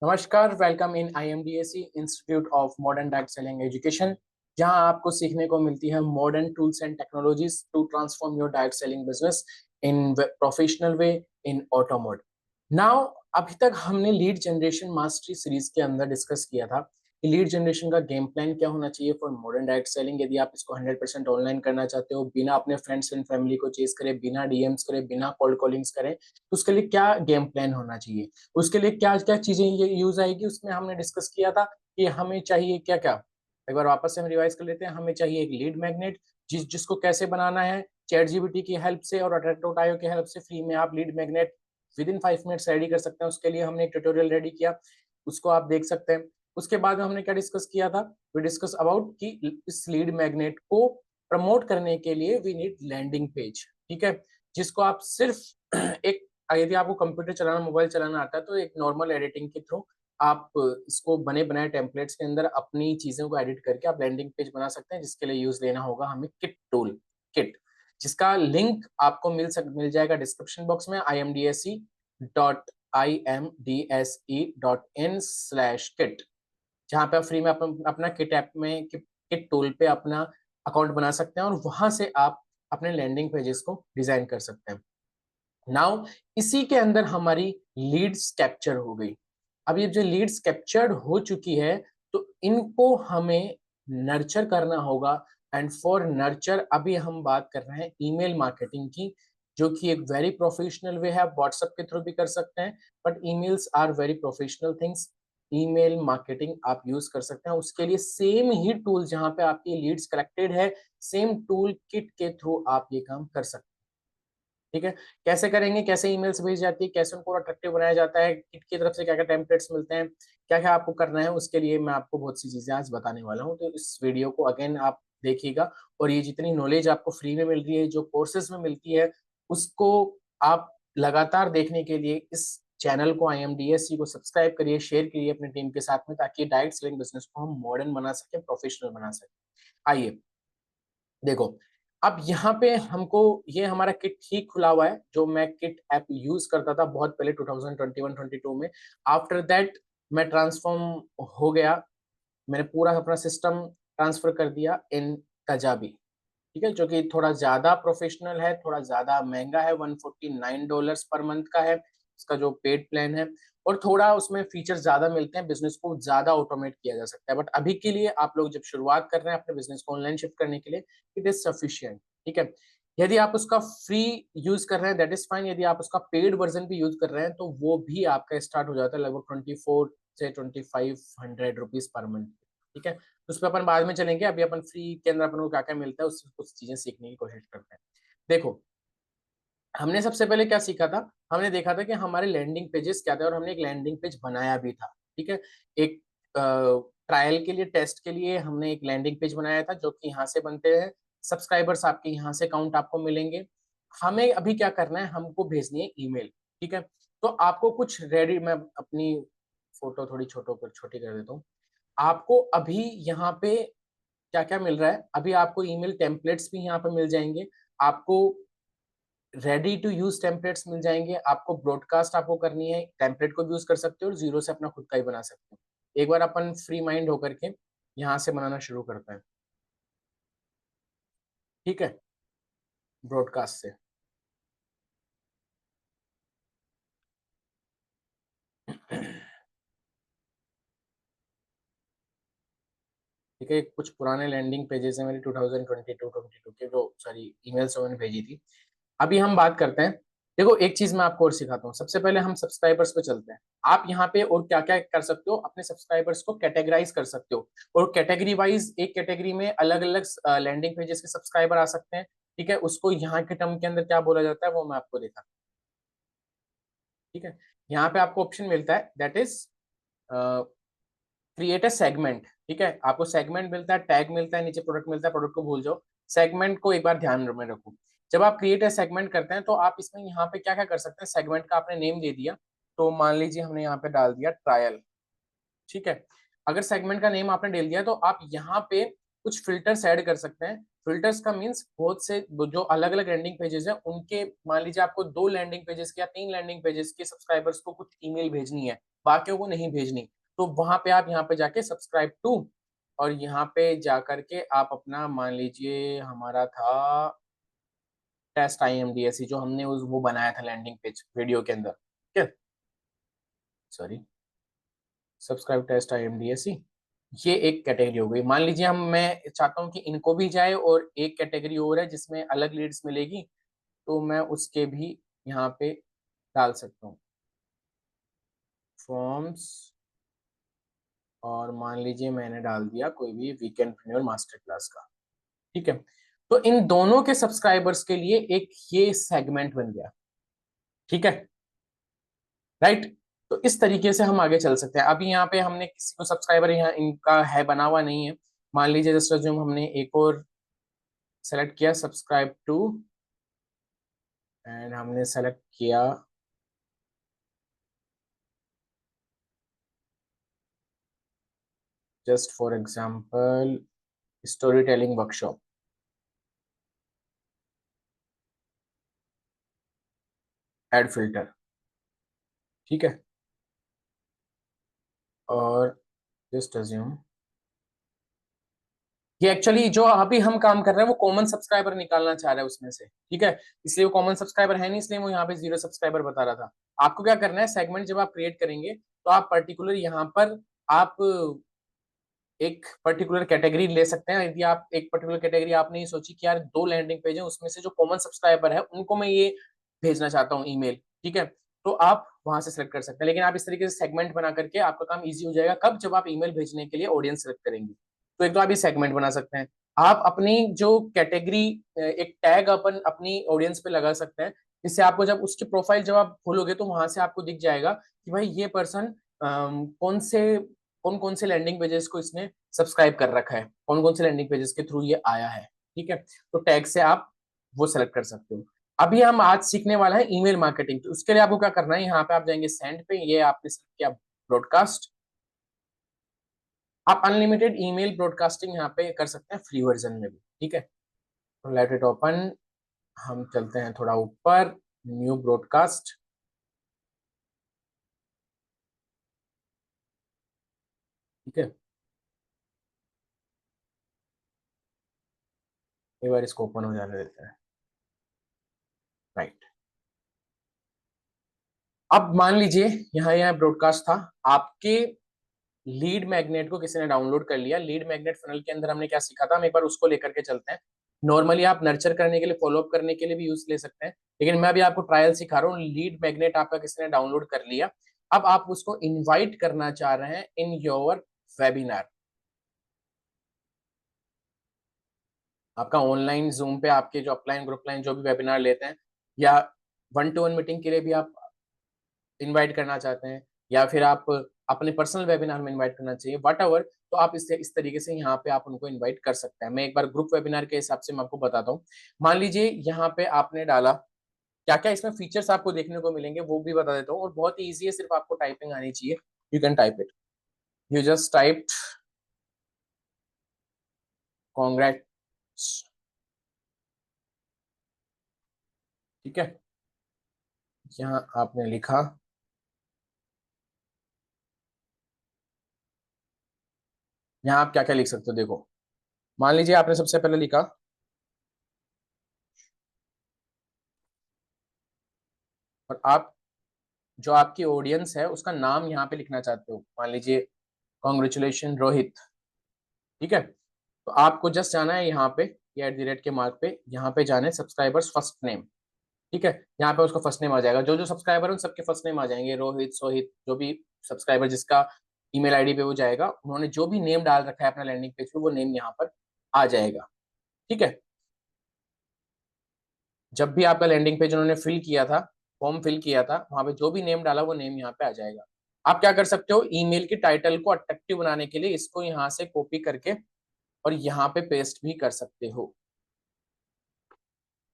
नमस्कार, welcome in IMDAC institute of modern direct selling education, जहां आपको सीखने को मिलती है modern tools and technologies to transform your direct selling business in professional way in auto mode. Now, अभी तक हमने लीड जनरेशन मास्टरी सीरीज के अंदर डिस्कस किया था कि लीड जनरेशन का गेम प्लान क्या होना चाहिए फॉर मॉडर्न डायरेक्ट सेलिंग। यदि आप इसको 100% ऑनलाइन करना चाहते हो, बिना अपने फ्रेंड्स एंड फैमिली को चेस करे, बिना DMs करे, बिना कोल्ड कॉलिंग्स करें, तो उसके लिए क्या गेम प्लान होना चाहिए, उसके लिए क्या क्या चीजें ये यूज आएगी, उसमें हमने डिस्कस किया था कि हमें चाहिए क्या क्या। एक बार वापस से हम रिवाइज कर लेते हैं। हमें चाहिए एक लीड मैग्नेट, जिसको कैसे बनाना है, चैट जीपीटी की हेल्प से और अट्रैक्टो की हेल्प से फ्री में आप lead magnet with in 5 minutes ready कर सकते हैं। उसके लिए हमने एक ट्यूटोरियल रेडी किया, उसको आप देख सकते हैं। उसके बाद हमने क्या डिस्कस किया था, वी डिस्कस अबाउट कि इस लीड मैग्नेट को प्रमोट करने के लिए वी नीड लैंडिंग पेज, ठीक है, जिसको आप सिर्फ एक, यदि आपको कंप्यूटर चलाना, मोबाइल चलाना आता है, तो एक नॉर्मल एडिटिंग के थ्रू आप इसको बने बनाए टेम्पलेट्स के अंदर अपनी चीजों को एडिट करके आप लैंडिंग पेज बना सकते हैं, जिसके लिए यूज लेना होगा हमें किट टूल, किट, जिसका लिंक आपको मिल जाएगा डिस्क्रिप्शन बॉक्स में, imdse.in/kit, जहाँ पे आप फ्री में अपना किट ऐप में किट टूल पे अपना अकाउंट बना सकते हैं और वहां से आप अपने लैंडिंग पेजेस को डिजाइन कर सकते हैं। नाउ, इसी के अंदर हमारी लीड्स कैप्चर हो गई। अब ये जो लीड्स कैप्चर्ड हो चुकी है, तो इनको हमें नर्चर करना होगा। एंड फॉर नर्चर अभी हम बात कर रहे हैं ईमेल मार्केटिंग की, जो कि एक वेरी प्रोफेशनल वे है। आप व्हाट्सएप के थ्रू भी कर सकते हैं, but emails are very professional things. Email marketing आप यूज कर सकते हैं, उसके लिए सेम ही टूल जहां पे आपकी लीड्स कलेक्टेड है, सेम टूल किट के थ्रू आप ये काम कर सकते हैं। ठीक है, कैसे करेंगे, कैसे ईमेल्स भेजी जाती है, कैसे उनको अट्रैक्टिव बनाया जाता है, किट की तरफ से क्या क्या टेम्पलेट्स मिलते हैं, क्या क्या आपको करना है, उसके लिए मैं आपको बहुत सी चीजें आज बताने वाला हूँ। तो इस वीडियो को अगेन आप देखिएगा, और ये जितनी नॉलेज आपको फ्री में मिल रही है, जो कोर्सेज में मिलती है, उसको आप लगातार देखने के लिए इस चैनल को, IMDSC को सब्सक्राइब करिए, शेयर करिए अपनी टीम के साथ में, ताकि डायरेक्ट सेलिंग बिजनेस को हम मॉडर्न बना सके, प्रोफेशनल बना सके। आइए देखो, अब यहाँ पे हमको ये हमारा किट ही खुला हुआ है, जो मैं किट ऐप यूज करता था बहुत पहले 2021-22 में। आफ्टर दैट मैं ट्रांसफॉर्म हो गया, मैंने पूरा अपना सिस्टम ट्रांसफर कर दिया इन काजाबी, ठीक है, जो कि थोड़ा ज्यादा प्रोफेशनल है, थोड़ा ज्यादा महंगा है, $149 पर मंथ का है इसका जो पेड प्लान है, और थोड़ा उसमें फीचर ज्यादा मिलते हैं, बिजनेस को ज्यादा ऑटोमेट किया जा सकता है। बट अभी के लिए आप लोग जब शुरुआत कर रहे हैं अपने बिजनेस को ऑनलाइन शिफ्ट करने के लिए, इट इज सफिशियंट, ठीक है। यदि आप उसका फ्री यूज कर रहे हैं, दैट इज फाइन। यदि आप उसका पेड वर्जन भी यूज कर रहे हैं, तो वो भी आपका स्टार्ट हो जाता है लगभग 24 से 2500 रुपीज पर मंथ, ठीक है। उस पर अपन बाद में चलेंगे, अभी अपन फ्री के अंदर अपन को क्या क्या मिलता है उससे कुछ चीजें सीखने की कोशिश करते हैं। देखो, हमने सबसे पहले क्या सीखा था, हमने देखा था कि हमारे लैंडिंग पेजेस क्या थे, और हमने एक लैंडिंग पेज बनाया भी था, ठीक है। एक ट्रायल के लिए, टेस्ट के लिए हमने एक लैंडिंग पेज बनाया था, जो कि यहाँ से बनते हैं सब्सक्राइबर्स, आपके यहाँ से काउंट आपको मिलेंगे। हमें अभी क्या करना है, हमको भेजनी है ईमेल, ठीक है। तो आपको कुछ रेडी, मैं अपनी फोटो थोड़ी छोटी कर देता हूँ। आपको अभी यहाँ पे क्या क्या मिल रहा है, अभी आपको ईमेल टेम्पलेट्स भी यहाँ पे मिल जाएंगे, आपको रेडी टू यूज टेम्पलेट्स मिल जाएंगे, आपको ब्रॉडकास्ट आपको करनी है, टेम्पलेट को भी यूज कर सकते हो और जीरो से अपना खुद का ही बना सकते हो। एक बार अपन फ्री माइंड होकर के यहाँ से बनाना शुरू करते हैं, ठीक है, ब्रॉडकास्ट से। ठीक है, कुछ पुराने लैंडिंग पेजेस हैं मेरे 2022 के, जो सॉरी ईमेल्स मैंने भेजी थी। अभी हम बात करते हैं। देखो, एक चीज मैं आपको और सिखाता हूँ। सबसे पहले हम सब्सक्राइबर्स पे चलते हैं। आप यहाँ पे और क्या क्या कर सकते हो, अपने सब्सक्राइबर्स को कैटेगराइज कर सकते हो, और कैटेगरी वाइज एक कैटेगरी में अलग अलग लैंडिंग पेजेस के सब्सक्राइबर आ सकते हैं, ठीक है। उसको यहाँ के टर्म के अंदर क्या बोला जाता है, वो मैं आपको दिखा, ठीक है। यहाँ पे आपको ऑप्शन मिलता है, that is create a segment, ठीक है। आपको सेगमेंट मिलता है, टैग मिलता है, नीचे प्रोडक्ट मिलता है, प्रोडक्ट को भूल जाओ, सेगमेंट को एक बार ध्यान में रखो। जब आप क्रिएट अ सेगमेंट करते हैं, तो आप इसमें यहाँ पे क्या क्या कर सकते हैं, सेगमेंट का आपने नेम दे दिया, तो मान लीजिए हमने यहाँ पे डाल दिया ट्रायल, ठीक है। अगर सेगमेंट का नेम आपने डाल दिया, तो आप यहाँ पे कुछ फिल्टर्स ऐड कर सकते हैं। फिल्टर्स का मीन्स, बहुत से जो अलग अलग लैंडिंग पेजेस हैं उनके, मान लीजिए आपको 2 लैंडिंग पेजेस के या 3 लैंडिंग पेजेस के सब्सक्राइबर्स को कुछ ईमेल भेजनी है बाकियों को नहीं भेजनी, तो वहां पे आप यहाँ पे जाके सब्सक्राइब टू, और यहाँ पे जा करके आप अपना, मान लीजिए हमारा था टेस्ट IMDSE, जो हमने उस वो बनाया था लैंडिंग पेज वीडियो के अंदर, ठीक है, सॉरी, सब्सक्राइब टेस्ट IMDSE, ये एक कैटेगरी हो गई। मान लीजिए मैं चाहता हूँ कि इनको भी जाए और एक कैटेगरी और है जिसमें अलग लीड्स मिलेगी, तो मैं उसके भी यहाँ पे डाल सकता हूँ फॉर्म्स, और मान लीजिए मैंने डाल दिया कोई भी वीकेंड और मास्टर क्लास का, ठीक है। तो इन दोनों के सब्सक्राइबर्स के लिए एक ये सेगमेंट बन गया, ठीक है, राइट। तो इस तरीके से हम आगे चल सकते हैं। अभी यहाँ पे हमने किसी को सब्सक्राइबर यहाँ इनका है बना हुआ नहीं है, मान लीजिए जस्ट जो हमने एक और सेलेक्ट किया सब्सक्राइब टू, एंड हमने सेलेक्ट किया just for example story telling workshop, add filter, ठीक है, और जस्ट अज्यूम ये एक्चुअली जो अभी हम काम कर रहे हैं वो कॉमन सब्सक्राइबर निकालना चाह रहा है उसमें से, ठीक है, इसलिए वो कॉमन सब्सक्राइबर है नहीं, इसलिए वो यहाँ पे 0 सब्सक्राइबर बता रहा था। आपको क्या करना है, सेगमेंट जब आप क्रिएट करेंगे तो आप पर्टिकुलर यहाँ पर आप एक पर्टिकुलर कैटेगरी ले सकते हैं। यदि आप एक पर्टिकुलर कैटेगरी आपने ये सोची कि यार 2 लैंडिंग पेज है, उसमें से जो कॉमन सब्सक्राइबर है उनको मैं ये भेजना चाहता हूँ ईमेल, ठीक है, तो आप वहां से सेलेक्ट कर सकते हैं। लेकिन आप इस तरीके से सेगमेंट बना करके आपका काम इजी हो जाएगा, कब, जब आप ईमेल भेजने के लिए ऑडियंस सेलेक्ट करेंगे। तो एक तो आप ये सेगमेंट बना सकते हैं, आप अपनी जो कैटेगरी एक टैग अपन अपनी ऑडियंस पे लगा सकते हैं, जिससे आपको जब उसकी प्रोफाइल जब आप खोलोगे तो वहां से आपको दिख जाएगा कि भाई ये पर्सन कौन कौन से लैंडिंग पेजेस को इसने सब्सक्राइब कर रखा है, कौन कौन से लैंडिंग पेजेस के थ्रू ये आया है, ठीक है। तो टैग से आप वो सेलेक्ट कर सकते हो। अभी हम आज सीखने वाला है ईमेल मार्केटिंग, तो उसके लिए आपको क्या करना है, यहाँ पे आप जाएंगे सेंड पे, ये आपने सेलेक्ट किया ब्रॉडकास्ट, आप अनलिमिटेड ईमेल ब्रॉडकास्टिंग यहाँ पे कर सकते हैं फ्री वर्जन में भी, ठीक है। तो लेट इट ओपन, हम चलते हैं थोड़ा ऊपर, न्यू ब्रॉडकास्ट, ठीक है, एक बार इसको ओपन हो जाने देते हैं, राइट। अब मान लीजिए यहाँ ब्रॉडकास्ट था, आपके लीड मैग्नेट को किसी ने डाउनलोड कर लिया। लीड मैग्नेट फनल के अंदर हमने क्या सीखा था, हम एक बार उसको लेकर के चलते हैं। नॉर्मली आप नर्चर करने के लिए, फॉलो अप करने के लिए भी यूज ले सकते हैं, लेकिन मैं अभी आपको ट्रायल सिखा रहा हूँ। लीड मैग्नेट आपका किसी ने डाउनलोड कर लिया, अब आप उसको इनवाइट करना चाह रहे हैं इन योर वेबिनार। आपका ऑनलाइन जूम पे आपके जो अपलाइन ग्रुप लाइन जो भी वेबिनार लेते हैं, या 1-to-1 मीटिंग के लिए भी आप इनवाइट करना चाहते हैं, या फिर आप अपने पर्सनल वेबिनार में इनवाइट करना चाहिए, वट एवर, तो आप इस तरीके से यहाँ पे आप उनको इनवाइट कर सकते हैं। मैं एक बार ग्रुप वेबिनार के हिसाब से मैं आपको बताता हूँ। मान लीजिए यहाँ पे आपने डाला, क्या क्या इसमें फीचर्स आपको देखने को मिलेंगे वो भी बता देता हूँ, और बहुत ही ईजी है, सिर्फ आपको टाइपिंग आनी चाहिए। You can type it, you just type congrats, ठीक है, यहाँ आपने लिखा, यहाँ आप क्या क्या लिख सकते हो देखो। मान लीजिए आपने सबसे पहले लिखा, और आप जो आपकी ऑडियंस है उसका नाम यहाँ पे लिखना चाहते हो, मान लीजिए कॉन्ग्रेचुलेशन रोहित, ठीक है। तो आपको जस्ट जाना है यहाँ पे, ये @ के मार्क पे, यहाँ पे जाने सब्सक्राइबर्स फर्स्ट नेम, ठीक है, यहाँ पे उसका फर्स्ट नेम आ जाएगा। जो जो सब्सक्राइबर है उन सबके फर्स्ट नेम आ जाएंगे, रोहित, सोहित, जो भी सब्सक्राइबर जिसका ईमेल आईडी पे वो जाएगा, उन्होंने जो भी नेम डाल रखा है अपना लैंडिंग पेज पे, वो नेम यहाँ पर आ जाएगा, ठीक है। जब भी आपका लैंडिंग पेज उन्होंने फिल किया था, फॉर्म फिल किया था, वहां पे जो भी नेम डाला वो नेम यहाँ पे आ जाएगा। आप क्या कर सकते हो, ईमेल की टाइटल को अट्रैक्टिव बनाने के लिए इसको यहाँ से कॉपी करके और यहाँ पे पेस्ट भी कर सकते हो।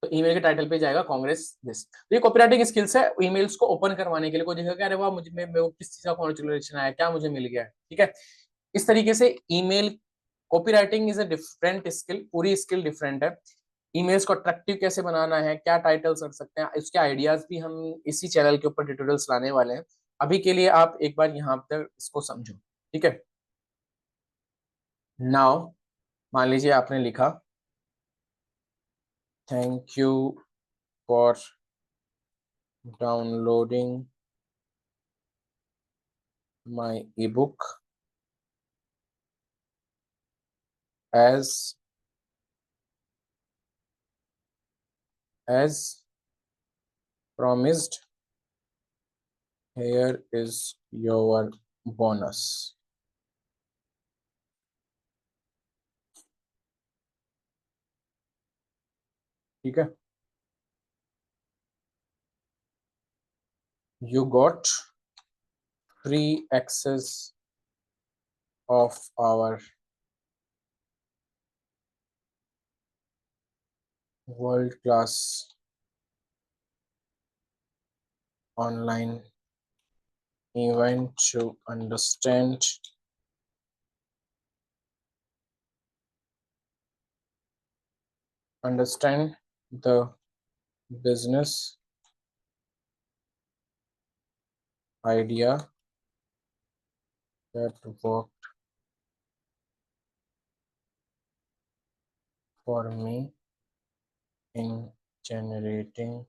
तो ईमेल के टाइटल पे जाएगा कांग्रेस दिस। तो ये कॉपीराइटिंग स्किल्स है ईमेल्स को ओपन करवाने के लिए। कोई देखेगा अरे वाह, मुझे मैं किस चीज का कॉन्ग्रेचुलेशन आया, क्या मुझे मिल गया, ठीक है। इस तरीके से email copywriting is a different skill, पूरी स्किल डिफरेंट है। ईमेल्स को अट्रैक्टिव कैसे बनाना है, क्या टाइटल्स रख सकते हैं, इसके आइडियाज भी हम इसी चैनल के ऊपर ट्यूटोरियल्स लाने वाले हैं। अभी के लिए आप एक बार यहाँ पर इसको समझो, ठीक है। नाउ मान लीजिए आपने लिखा thank you for downloading my ebook as promised, here is your bonus. ठीक है, you got free access of our world class online event to understand the business idea that worked for me in generating।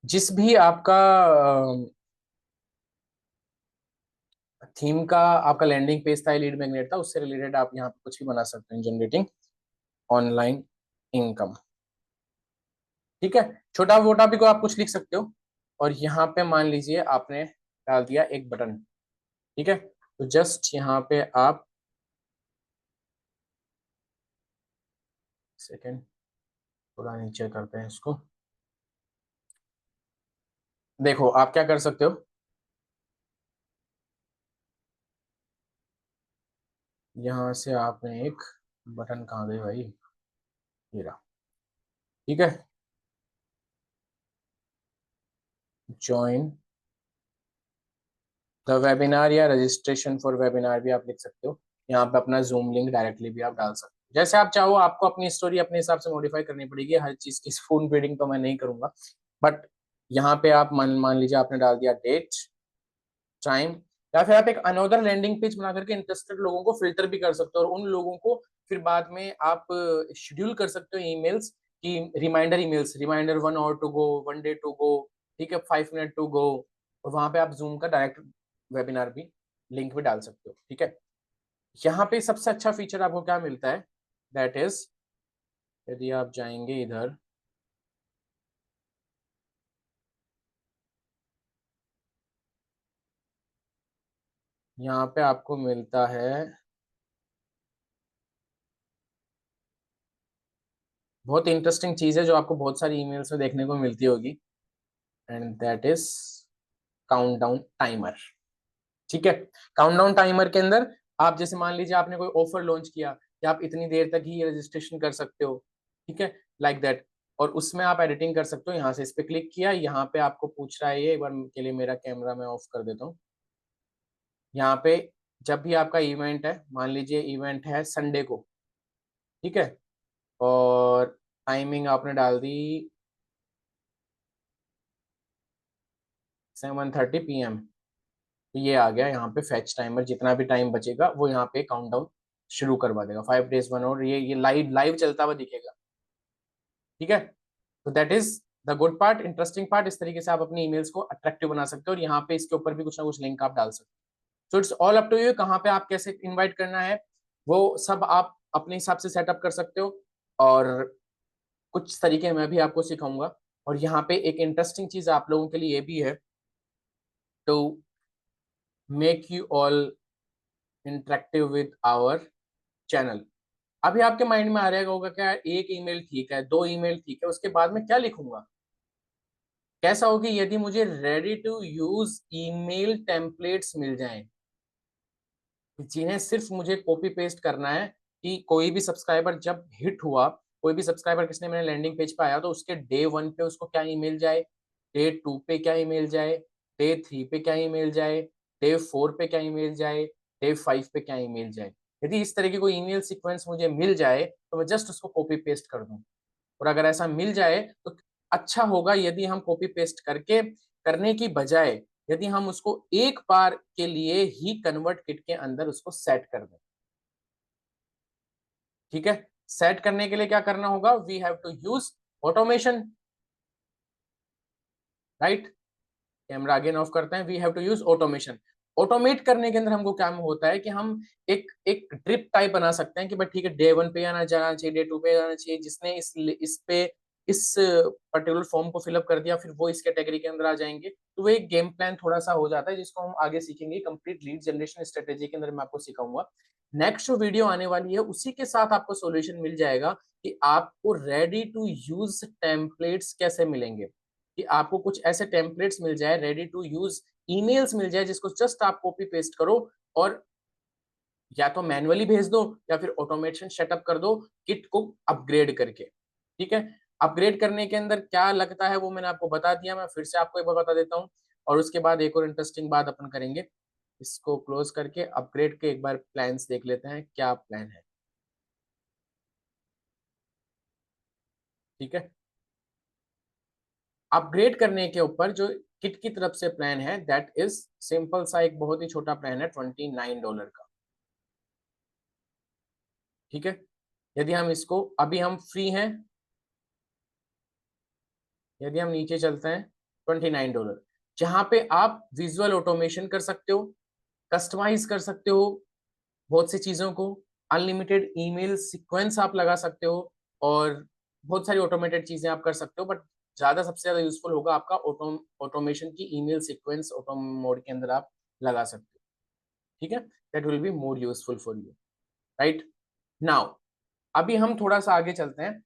जिस भी आपका theme का आपका landing page था, lead magnet था, उससे रिलेटेड आप यहाँ पे कुछ भी बना सकते हैं, जनरेटिंग ऑनलाइन इनकम। ठीक है, छोटा मोटा भी को आप कुछ लिख सकते हो। और यहाँ पे मान लीजिए आपने डाल दिया एक बटन, ठीक है, तो जस्ट यहाँ पे आप सेकेंड थोड़ा नीचे करते हैं इसको। देखो आप क्या कर सकते हो, यहाँ से आपने एक बटन, कहाँ गई भाई, ये रहा, ठीक है, ज्वाइन द वेबिनार या रजिस्ट्रेशन फॉर वेबिनार भी आप लिख सकते हो। यहाँ पे अपना जूम लिंक डायरेक्टली भी आप डाल सकते हो, जैसे आप चाहो। आपको अपनी स्टोरी अपने हिसाब से मॉडिफाई करनी पड़ेगी, हर चीज की स्पून फीडिंग तो मैं नहीं करूंगा। बट यहाँ पे आप मान मान लीजिए आपने डाल दिया डेट, टाइम, या फिर आप एक अनदर लैंडिंग पेज बना करके इंटरेस्टेड लोगों को फिल्टर भी कर सकते हो, और उन लोगों को फिर बाद में आप शेड्यूल कर सकते हो ईमेल्स की, reminder emails, reminder 1 hour to go, 1 day to go, ठीक है, 5 minute टू गो। और वहां पे आप जूम का डायरेक्ट वेबिनार भी लिंक भी डाल सकते हो, ठीक है। यहाँ पे सबसे अच्छा फीचर आपको क्या मिलता है, दैट इज, यदि आप जाएंगे इधर, यहाँ पे आपको मिलता है बहुत इंटरेस्टिंग चीज है जो आपको बहुत सारी ईमेल्स में देखने को मिलती होगी, and that is countdown timer. ठीक है, काउंटडाउन टाइमर के अंदर आप जैसे मान लीजिए आपने कोई ऑफर लॉन्च किया कि आप इतनी देर तक ही रजिस्ट्रेशन कर सकते हो, ठीक है, लाइक दैट। और उसमें आप एडिटिंग कर सकते हो। यहाँ से इस पे क्लिक किया, यहाँ पे आपको पूछ रहा है ये, एक बार के लिए मेरा कैमरा मैं ऑफ कर देता हूँ। यहाँ पे जब भी आपका इवेंट है, मान लीजिए इवेंट है संडे को, ठीक है, और टाइमिंग आपने डाल दी 7:30 PM, तो ये आ गया यहाँ पे फैच टाइमर, जितना भी टाइम बचेगा वो यहाँ पे काउंटडाउन शुरू करवा देगा, 5 days 1 hour, ये लाइव लाइव चलता हुआ दिखेगा, ठीक है। तो that is the good part, interesting part. इस तरीके से आप अपनी ईमेल्स को अट्रैक्टिव बना सकते हो, और यहाँ पे इसके ऊपर भी कुछ ना कुछ लिंक आप डाल सकते हो। So it's all up to you, कहाँ पे आप कैसे इन्वाइट करना है वो सब आप अपने हिसाब से सेटअप कर सकते हो, और कुछ तरीके मैं भी आपको सिखाऊंगा। और यहाँ पे एक इंटरेस्टिंग चीज आप लोगों के लिए ये भी है, to make you all interactive with our channel. अभी आपके माइंड में आ रहेगा होगा क्या, एक ईमेल ठीक है, 2 ईमेल ठीक है, उसके बाद में क्या लिखूंगा। कैसा होगी यदि मुझे ready to use email templates मिल जाएं, जिन्हें सिर्फ मुझे कॉपी पेस्ट करना है, कि कोई भी सब्सक्राइबर जब हिट हुआ, कोई भी सब्सक्राइबर किसने मेरे लैंडिंग पेज पे आया, तो उसके डे 1 पे उसको क्या ईमेल जाए, डे 2 पे क्या ईमेल जाए, डे 3 पे क्या ईमेल जाए, डे 4 पे क्या ईमेल जाए, डे 5 पे क्या ईमेल जाए। यदि इस तरह की कोई ईमेल सीक्वेंस मुझे मिल जाए तो मैं जस्ट उसको कॉपी पेस्ट कर दूं। और अगर ऐसा मिल जाए तो अच्छा होगा यदि हम कॉपी पेस्ट करके करने की बजाय यदि हम उसको एक बार के लिए ही कन्वर्ट किट के अंदर उसको सेट कर दें, ठीक है। सेट करने के लिए क्या करना होगा, we have to use automation, right. Camera again off करते हैं, we have to use automation. Automate करने के अंदर हमको क्या होता है कि हम एक एक ड्रिप टाइप बना सकते हैं कि भाई ठीक है, डे 1 पे आना जाना चाहिए, डे 2 पे जाना चाहिए, जिसने इस पे इस पर्टिकुलर फॉर्म को फिलअप कर दिया फिर वो इस कैटेगरी के अंदर आ जाएंगे। तो वो एक गेम प्लान थोड़ा सा हो जाता है जिसको हम आगे सीखेंगे, कंप्लीट लीड जनरेशन स्ट्रेटेजी के अंदर मैं आपको सिखाऊंगा। नेक्स्ट जो वीडियो आने वाली है उसी के साथ आपको सॉल्यूशन मिल जाएगा कि आपको रेडी टू यूज टेम्पलेट्स कैसे मिलेंगे, कि आपको कुछ ऐसे टेम्पलेट्स मिल जाए, रेडी टू यूज ईमेल्स मिल जाए जिसको जस्ट आप कॉपी पेस्ट करो और या तो मैन्युअली भेज दो या फिर ऑटोमेशन सेटअप कर दो किट को अपग्रेड करके, ठीक है। अपग्रेड करने के अंदर क्या लगता है वो मैंने आपको बता दिया, मैं फिर से आपको एक बार बता देता हूँ। और उसके बाद एक और इंटरेस्टिंग बात अपन करेंगे, इसको क्लोज करके अपग्रेड के एक बार प्लान्स देख लेते हैं क्या प्लान है, ठीक है। अपग्रेड करने के ऊपर जो किट की तरफ से प्लान है दैट इज सिंपल सा, एक बहुत ही छोटा प्लान है $29 का, ठीक है। यदि हम इसको, अभी हम फ्री हैं, यदि हम नीचे चलते हैं $29, जहां पे आप विजुअल ऑटोमेशन कर सकते हो, कस्टमाइज कर सकते हो बहुत सी चीजों को, अनलिमिटेड ईमेल सीक्वेंस आप लगा सकते हो और बहुत सारी ऑटोमेटेड चीजें आप कर सकते हो। बट ज्यादा सबसे ज्यादा यूजफुल होगा आपका ऑटोमेशन की ईमेल सीक्वेंस ऑटो मोड के अंदर आप लगा सकते हो, ठीक है। That will be more useful for you, right. Now अभी हम थोड़ा सा आगे चलते हैं।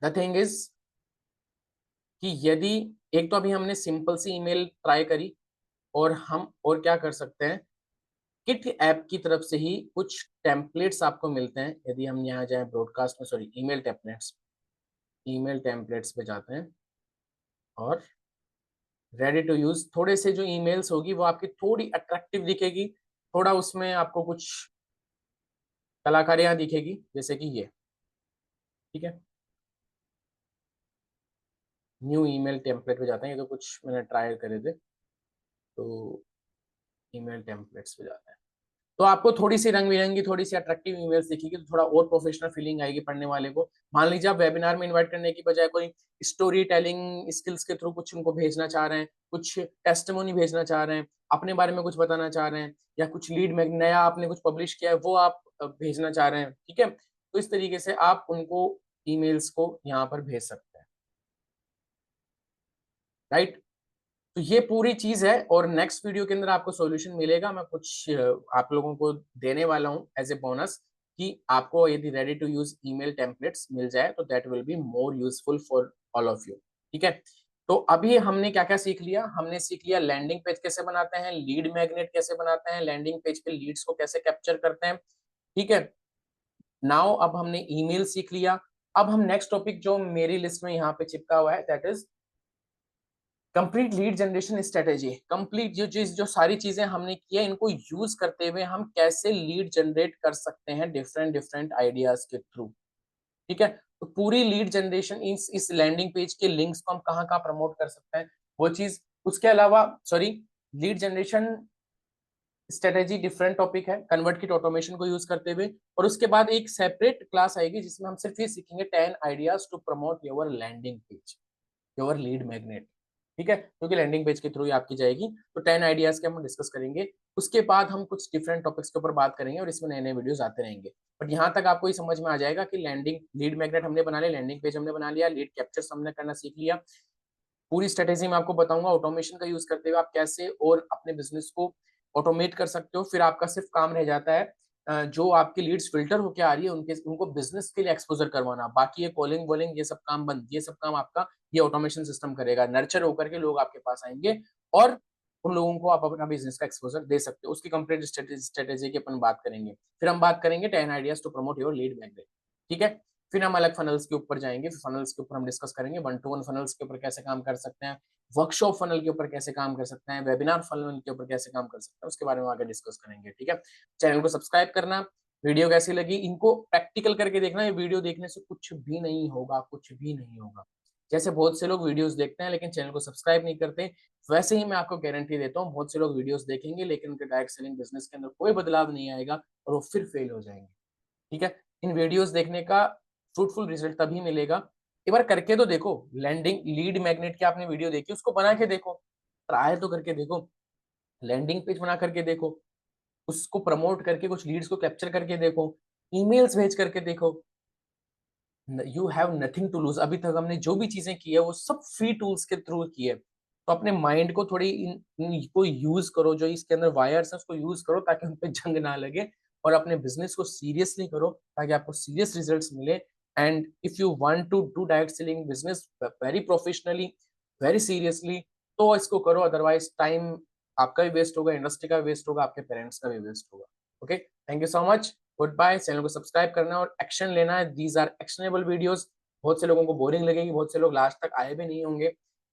द थिंग इज कि यदि एक तो अभी हमने सिंपल सी ईमेल ट्राई करी, और हम और क्या कर सकते हैं, किट ऐप की तरफ से ही कुछ टेम्पलेट्स आपको मिलते हैं। यदि हम यहाँ जाए ब्रॉडकास्ट में, sorry email templates, email templates पे जाते हैं और रेडी टू यूज थोड़े से जो ईमेल्स होगी वो आपकी थोड़ी अट्रैक्टिव दिखेगी, थोड़ा उसमें आपको कुछ कलाकारियां दिखेगी जैसे कि ये, ठीक है। न्यू ईमेल टेम्पलेट पे जाते हैं, ये तो कुछ मैंने ट्राई करे थे, तो ईमेल टेम्पलेट्स पे जाते हैं तो आपको थोड़ी सी रंग बिरंगी, थोड़ी सी अट्रैक्टिव ईमेल्स दिखेगी, तो थोड़ा और प्रोफेशनल फीलिंग आएगी पढ़ने वाले को। मान लीजिए आप वेबिनार में इनवाइट करने की बजाय कोई स्टोरी टेलिंग स्किल्स के थ्रू कुछ उनको भेजना चाह रहे हैं, कुछ टेस्टिमोनी भेजना चाह रहे हैं, अपने बारे में कुछ बताना चाह रहे हैं, या कुछ लीड में नया आपने कुछ पब्लिश किया है वो आप भेजना चाह रहे हैं, ठीक है। तो इस तरीके से आप उनको ईमेल्स को यहाँ पर भेज सकते हैं, राइट। तो ये पूरी चीज है और नेक्स्ट वीडियो के अंदर आपको सॉल्यूशन मिलेगा। मैं कुछ आप लोगों को देने वाला हूं एज ए बोनस, कि आपको यदि ready to use email templates मिल जाए तो that will be more useful for all of you, ठीक है। तो अभी हमने क्या क्या सीख लिया, हमने सीख लिया लैंडिंग पेज कैसे बनाते हैं, लीड मैग्नेट कैसे बनाते हैं, लैंडिंग पेज पे लीड्स को कैसे कैप्चर करते हैं, ठीक है। नाउ अब हमने ईमेल सीख लिया। अब हम नेक्स्ट टॉपिक जो मेरी लिस्ट में यहाँ पे चिपका हुआ है that is complete lead generation strategy. Complete जो सारी चीजें हमने की है इनको यूज करते हुए हम कैसे लीड जनरेट कर सकते हैं डिफरेंट डिफरेंट आइडियाज के थ्रू, ठीक है। तो पूरी लीड जनरेशन इस लैंडिंग पेज के लिंक्स को हम कहाँ कहाँ प्रमोट कर सकते हैं वो चीज, उसके अलावा sorry, lead generation strategy different topic है कन्वर्ट किट ऑटोमेशन को यूज करते हुए, और उसके बाद एक सेपरेट क्लास आएगी जिसमें हम सिर्फ ये सीखेंगे 10 ideas to promote your landing page, your lead magnet, ठीक है, क्योंकि लैंडिंग पेज के थ्रू ही आपकी जाएगी। तो 10 आइडियाज के हम डिस्कस करेंगे, उसके बाद हम कुछ डिफरेंट टॉपिक्स के ऊपर बात करेंगे और इसमें नए नए वीडियोस आते रहेंगे। बट यहाँ तक आपको ये समझ में आ जाएगा कि लैंडिंग लीड मैग्नेट हमने बना लिया, लैंडिंग पेज हमने बना लिया, लीड कैप्चर हमने करना सीख लिया, पूरी स्ट्रेटेजी में आपको बताऊंगा ऑटोमेशन का यूज करते हुए आप कैसे और अपने बिजनेस को ऑटोमेट कर सकते हो। फिर आपका सिर्फ काम रह जाता है जो आपकी लीड्स फिल्टर होकर आ रही है उनके उनको बिजनेस के लिए एक्सपोजर करवाना, बाकी ये कॉलिंग वॉलिंग ये सब काम बंद, ये सब काम आपका ये ऑटोमेशन सिस्टम करेगा, नर्चर होकर के लोग आपके पास आएंगे और उन लोगों को आप अपना बिजनेस का एक्सपोजर दे सकते हो। उसकी कंप्लीट स्ट्रेटेजी की अपन बात करेंगे। फिर हम बात करेंगे 10 ideas to promote your lead magnet, ठीक है। फिर हम अलग फनल्स के ऊपर जाएंगे, फिर फनल्स के ऊपर हम डिस्कस करेंगे 1-to-1 फनल्स के ऊपर कैसे काम कर सकते हैं, वर्कशॉप फनल के ऊपर कैसे काम कर सकते हैं, वेबिनार फनल के ऊपर कैसे काम कर सकते हैं, उसके बारे में आगे डिस्कस करेंगे, ठीक है। चैनल को सब्सक्राइब करना, वीडियो कैसी लगी इनको प्रैक्टिकल करके देखना, ये वीडियो देखने से कुछ भी नहीं होगा, कुछ भी नहीं होगा, जैसे बहुत से लोग वीडियोस देखते हैं लेकिन चैनल को सब्सक्राइब नहीं करते, वैसे ही मैं आपको गारंटी देता हूँ बहुत से लोग वीडियोस देखेंगे लेकिन उनके डायरेक्ट सेलिंग बिजनेस के अंदर कोई बदलाव नहीं आएगा और वो फिर फेल हो जाएंगे। ठीक है, इन वीडियोस देखने का फ्रूटफुल रिजल्ट तभी मिलेगा, एक बार करके तो देखो। लैंडिंग लीड मैग्नेट की आपने वीडियो देखी, उसको बना के देखो, ट्राई तो करके देखो, लैंडिंग पेज बना करके देखो, उसको प्रमोट करके कुछ लीड्स को कैप्चर करके देखो, ईमेल्स भेज करके देखो। You have nothing to lose. अभी तक हमने जो भी चीजें की है वो सब फ्री टूल्स के थ्रू की है, तो अपने माइंड को थोड़ी इनको यूज करो, जो इसके अंदर वायर्स है उसको यूज करो ताकि उन पे जंग ना लगे, और अपने बिजनेस को सीरियसली करो ताकि आपको सीरियस रिजल्ट्स मिले। And if you want to do direct selling business very professionally, very seriously, तो इसको करो, अदरवाइज टाइम आपका भी वेस्ट होगा, इंडस्ट्री का भी वेस्ट होगा, आपके पेरेंट्स का भी वेस्ट होगा। Okay, thank you so much, goodbye. Channel को सब्सक्राइब करना और एक्शन लेना है, दीज आर एक्शनेबल वीडियोस। बहुत से लोगों को बोरिंग लगेगी, बहुत से लोग लास्ट तक आए भी नहीं होंगे,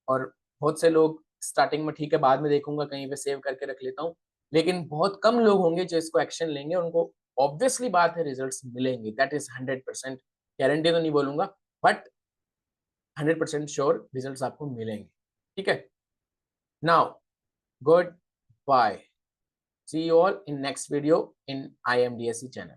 और बहुत से लोग स्टार्टिंग में ठीक है बाद में देखूंगा कहीं पे सेव करके रख लेता हूँ, लेकिन बहुत कम लोग होंगे जो इसको एक्शन लेंगे, उनको ऑब्वियसली बात है रिजल्ट्स मिलेंगे, दैट इज 100%। गारंटी तो नहीं बोलूंगा, बट 100% श्योर रिजल्ट्स आपको मिलेंगे। ठीक है, now goodbye, see you all in next video in IMDSE channel.